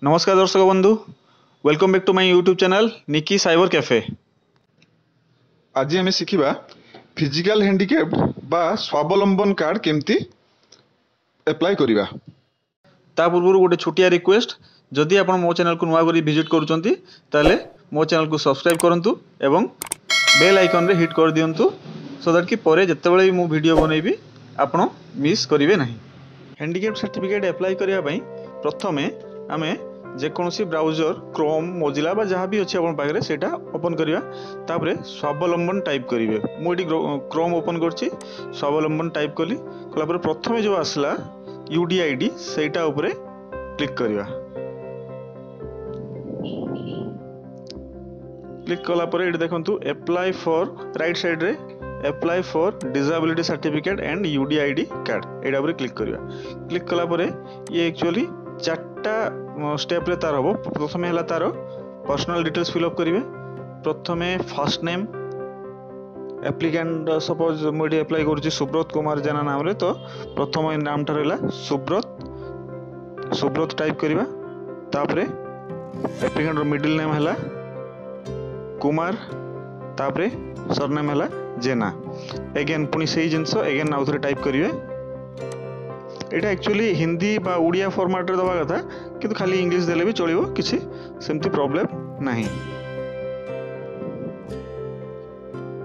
नमस्कार दर्शक बंधु, welcome back to my YouTube channel Nikki cyber cafe. आज आम शिखा फिजिकल हैंडिकैप्ड बा स्वावलंबन कार्ड केमती एप्लाई करिबा। ता पूर्व गोटे छोटिया रिक्वेस्ट, जदि आप मो चैनल को नुआ करी विजिट करूचंती ताले मो चैनल को सब्सक्राइब करंतु एवं बेल आइकन रे हिट कर दियंतु सो दैट कि परे जत्तेबेले भी मु वीडियो बनैबी आपण मिस करिवे नाही। हैंडिकैप्ड सर्टिफिकेट एप्लाई करिया पई प्रथमे आमे जेकोसी ब्राउजर क्रोम मोजिला बा जहाँ भी अच्छे अपन पाखे सेटा ओपन करिया। तापरे स्वावलंबन टाइप करिवे। मु एटी क्रोम ओपन करछि, स्वावलंबन टाइप कली कला पर प्रथमे जो आसला यूडीआईडी सेटा ऊपर क्लिक करिया। क्लिक कला पर एटी देखंतु अप्लाई फॉर राइट साइड रे apply for disability certificate and UDID card एटा ऊपर क्लिक करिया। क्लिक कला पर ये एक्चुअली चारटा स्टेप रे तार हबो। प्रथमे हला तार पर्सनल डिटेल्स फिल अप करिवे। प्रथमे फर्स्ट नेम एप्लिकेंट सपोज मुझे अप्लाई करूची सुब्रत कुमार जेना नाम रे, तो प्रथम नाम टा रहला सुब्रत टाइप करिवा। तापरे एप्लिकेंट रो मिडिल नेम हला कुमार, तापरे सरनेम हला जेना। अगेन पुनी सेही जिंस अगेन आउथरे टाइप करिवे। एटा एक्चुअली हिंदी बा उड़िया फॉर्मेट रे दबा कथा, किंतु खाली इंग्लिश देले भी चलिबो, किछि सेमती प्रॉब्लम नाही।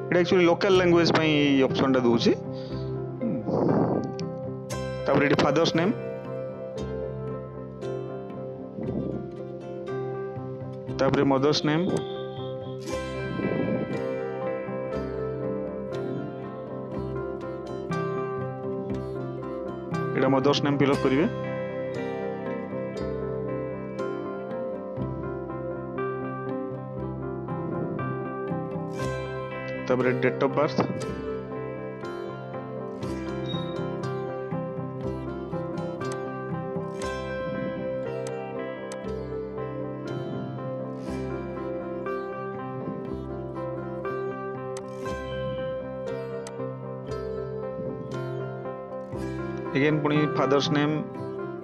एटा एक्चुअली लोकल लैंग्वेज पई ऑप्शन टा दोछि। तापर एटी फादर्स नेम, तापर मदर्स नेम, एटा मदर्स नेम फिल अप करिवे। तापर डेट ऑफ बर्थ, अगेन पुनी फादर्स नेम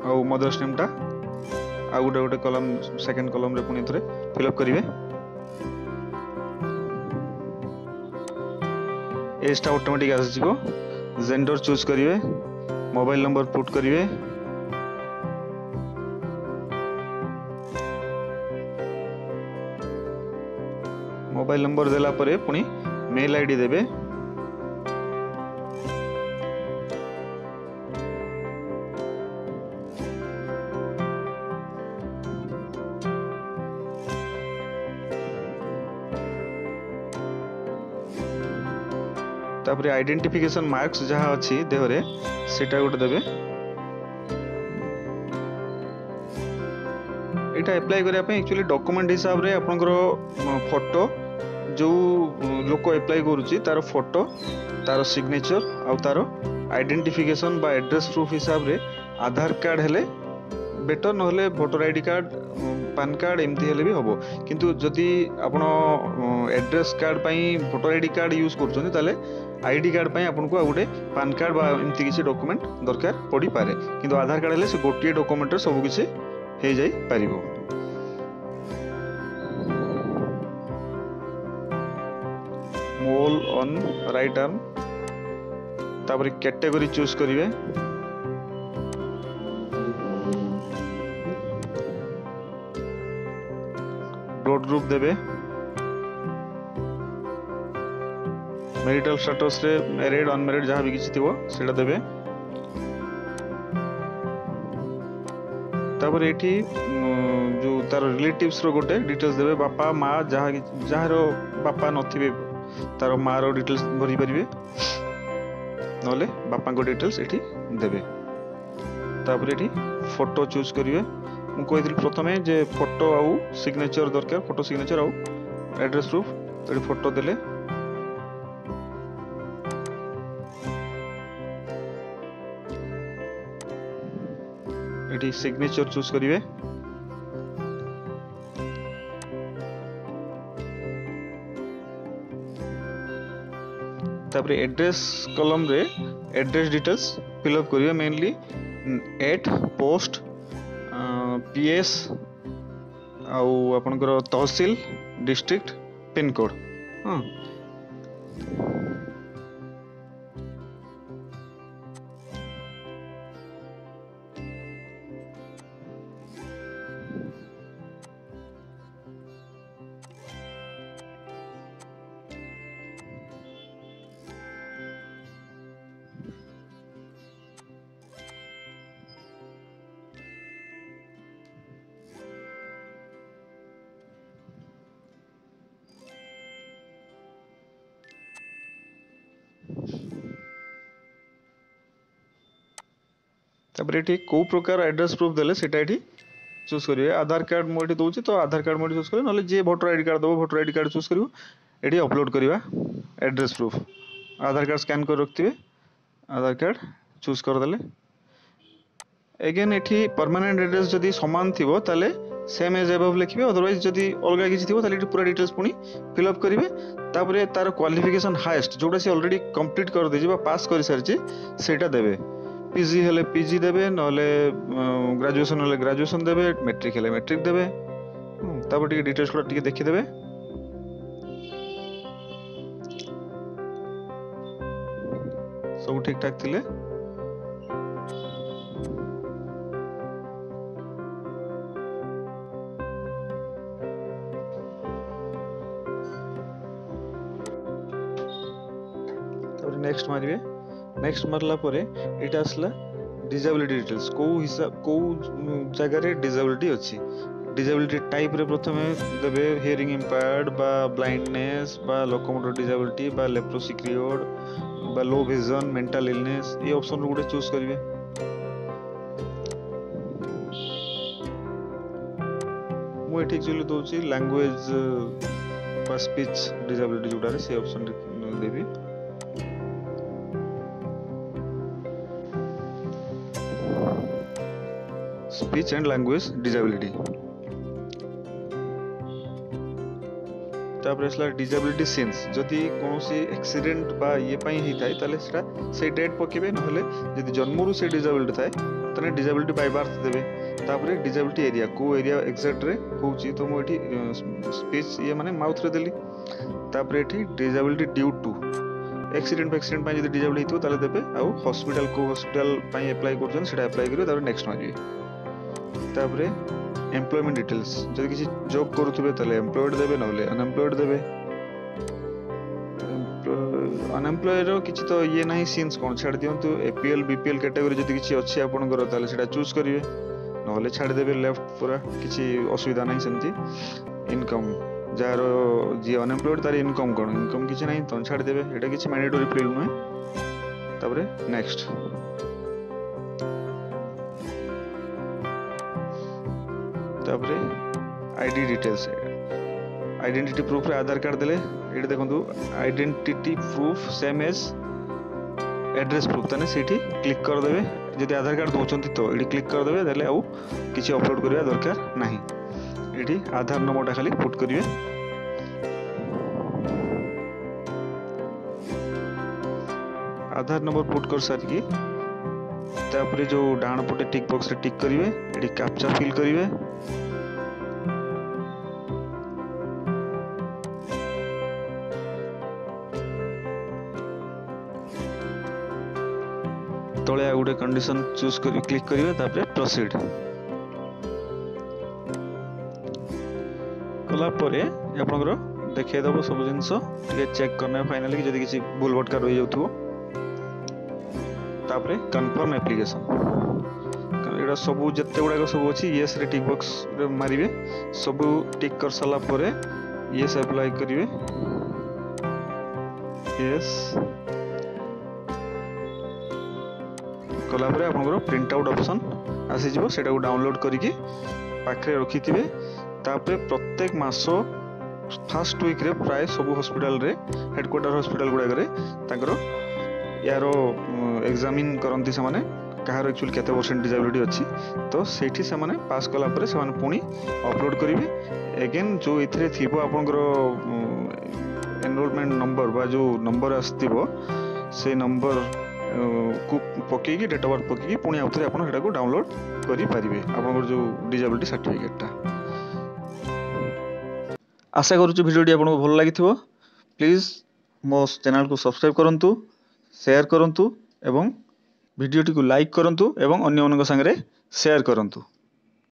और मदर्स नेम टा आ गोटे गोटे कॉलम सेकंड कॉलम रे पुनी थरे फिल अप करिवे। एज टा ऑटोमेटिक आसी जिवो। जेंडर चूज करिवे, मोबाइल नंबर पुट करिवे। मोबाइल नंबर देला परे पुनी मेल आईडी देबे। तापर आइडेंटिफिकेशन मार्क्स जहाँ अच्छी देहरे सेटा गोटे देबे। एटा अप्लाई करिया पे एक्चुअली डॉक्यूमेंट हिसाब रे आपनकर फोटो जो लोक अप्लाई करूची तार फोटो, तार सिग्नेचर आ तार आइडेंटिफिकेशन बा एड्रेस प्रूफ हिसाब रे आधार कार्ड हेले बेटर, नहले voter ID card, PAN card एमती हेले भी हबो। किंतु जदि आपण एड्रेस कार्ड पई वोटर आईडी कार्ड यूज करछोनी ताले आईडी कार्ड पई आपन को आ गोटे पान कार्ड बा एमती किसी डॉक्यूमेंट दरकार पड़ी पारे। किंतु आधार कार्ड हेले से गोटे डॉक्यूमेंट रे सब किछि हे जाई पारिबो। मोल ऑन राइट आर्म, तापर कैटेगरी चूज करिवे। ब्लड ग्रुप देबे। मैरिटल स्टेटस रे मैरिड अनमैरिड जहाँ भी किसी थिबो सेटा देबे। तापर एठी जो तार रिलेटिव्स रो गोटे डिटेल्स देबे। बापा माँ जहाँ बापा नथिबे तार माँ रो डिटेल्स भरी परिबे, नले बापा को डिटेल्स एठी देबे। तापर एठी फोटो चूज करिवे। मु कहिदिल प्रथमे जे फोटो आउ सिग्नेचर दरकार, फोटो सिग्नेचर आउ एड्रेस प्रूफ। तो एठी फोटो देले। एठी सिग्नेचर चूज करिवे। तापर एड्रेस कॉलम रे एड्रेस डिटेल्स फिल अप करिवे। मेनली एट पोस्ट पीएस आउ आपणकर तहसील डिस्ट्रिक्ट पिन कोड। हाँ तापर ये कौ प्रकार एड्रेस प्रूफ देले सेटा ये चूज करेंगे। आधार कार्ड मुझे दूसरी तो आधार कार्ड मुझे चूज करें ना जी भोटर आईडी कार्ड दब भोटर आईडी कार्ड चूज कर ये अपलोड करवा एड्रेस प्रूफ। आधार कार्ड स्कैन कर रखिए आधार कार्ड चूज करदे एगेन ये परमानेंट एड्रेस जदि सामान थी ताले सेम एज एबव लिखिए अदरवाइज जदि अलग किसी थी ताले पूरा डिटेल्स पुणी फिलअप करेंगे। तापर तार क्वालिफिकेशन हाएस्ट जोटा सी ऑलरेडी कंप्लीट कर दे पास कर सारी सेटा देवे। पीजी हेले पीजी देवे नले ग्रेजुएशन हेले ग्रेजुएशन देवे मैट्रिक हेले मैट्रिक देवे। तापर टिके डिटेल्स को टिके देखि देवे। सब ठीक ठाक थिले नेक्स्ट मारिए। नेक्स्ट मारला परे एटा आसला डिसेबिलिटी डिटेल्स को हिसाब को जगह रे डिसेबिलिटी अछि। डिसेबिलिटी टाइप रे प्रथमे देबे हियरिंग इंपायर्ड बा ब्लाइंडनेस बा लोकोमोटर डिसेबिलिटी बा लेप्रोसिक्रियोड बा लो विजन मेंटल इलनेस ये ऑप्शन गुडे चूज करिवे। मु एठी एक्चुअली दोची लैंग्वेज बा स्पीच डिसेबिलिटी जोडा रे से option Devi. Speech and language disability disability since जदि कौन एक्सीडेंट बा ये ही थाए ताले सेटा से डेट पकेबे नहले जदि जन्मरू से डिसेबिलिटी थाए तने डिसेबिलिटी बाय बर्थ देबे। तापरे डिसेबिलिटी एरिया को एरिया एग्जैक्ट रे होची तो मो एठी स्पीच ये माने माउथ रे देली। तापरे एठी डिसेबिलिटी ड्यू टू एक्सीडेंट पै जदि डिसेबिलिटी हितो ताले देबे आउ हॉस्पिटल को हॉस्पिटल पै अप्लाई करछन सेटा अप्लाई करियो। तापर नेक्स्ट मारिए। तापरे एम्प्लॉयमेंट डिटेल्स जदि किसी जॉब करूथबे ताले एम्प्लॉयड देबे नले अनएम्प्लॉयड देबे। अनएम्प्लॉयड रो किछि तो ये नाही सिन्स कोन छाड़ दियंतु एपीएल बीपीएल कैटेगरी जदि किछि अछि आपनकर ताले सेटा चूज करिवे नले छाड़ देबे लेफ्ट पूरा किछि असुविधा नाही सेमति। इनकम जार जी अनएम्प्लॉयड तार इनकम कोन इनकम किछि नाही तो छाड़ देबे एटा किछि मैंडेटरी फील्ड नै। तापरे नेक्स्ट तापरे आईडी डिटेल्स आइडेंटिटी प्रूफ रे आधार कार्ड देले ये देखो identity proof same as address proof ताने सेठी क्लिक कर देबे। जदि आधार कार्ड दोचंती तो ये क्लिक कर देबे देले आउ किछि अपलोड करबा दरकार नाही। एठी आधार नंबरटा खाली पुट करिवे। आधार नंबर पुट कर सारी तापरे जो डाण पटे टिक बॉक्स रे टिक करिवे एठी कैप्चा फिल करिवे। तले गोटे कंडीशन चूज कर क्लिक करिवे तापरे प्रोसीड कला परे आपनकर देखै दबो सब जिंस टिके चेक करना फाइनली जदि किछि भूल भटका रहि जाउथबो। तापरे कंफर्म एप्लीकेशन एटा सब जत्ते गुडा सब अछि यस रे टिक बॉक्स रे मारिवे। सब टिक कर साला परे यस अप्लाई करिवे। यस कला परे आपनकर प्रिंट आउट ऑप्शन आसी जिवो सेटा को डाउनलोड करिकि पाखरे रखि थिबे। तापरे प्रत्येक मासो फर्स्ट वीक रे प्राय सब हॉस्पिटल रे हेडक्वार्टर हॉस्पिटल गुडा करे तांकर यारो एग्जामिन करंती से माने कहार एक्चुअली केते परसेंट डिसेबिलिटी अछि तो सेठी से माने पास कला परे से माने पुनी अपलोड करिवे। अगेन जो इथरे थिबो आपनकर एनरोलमेंट नंबर बा जो नंबर आस्तिबो से नंबर को पकेकी डेट ऑफ बर्थ पकेकी पुनी आउथरे आपन हेटा को डाउनलोड करि परिबे आपनकर जो डिसेबिलिटी सर्टिफिकेट ता। आशा करूँ भिडियोटी आपको भल लगी प्लीज मो चैनल को सब्सक्राइब करूँ, शेयर करूँ एवं भिडियोटी को लाइक करूँ एवं अन्य मान संगे शेयर करूँ।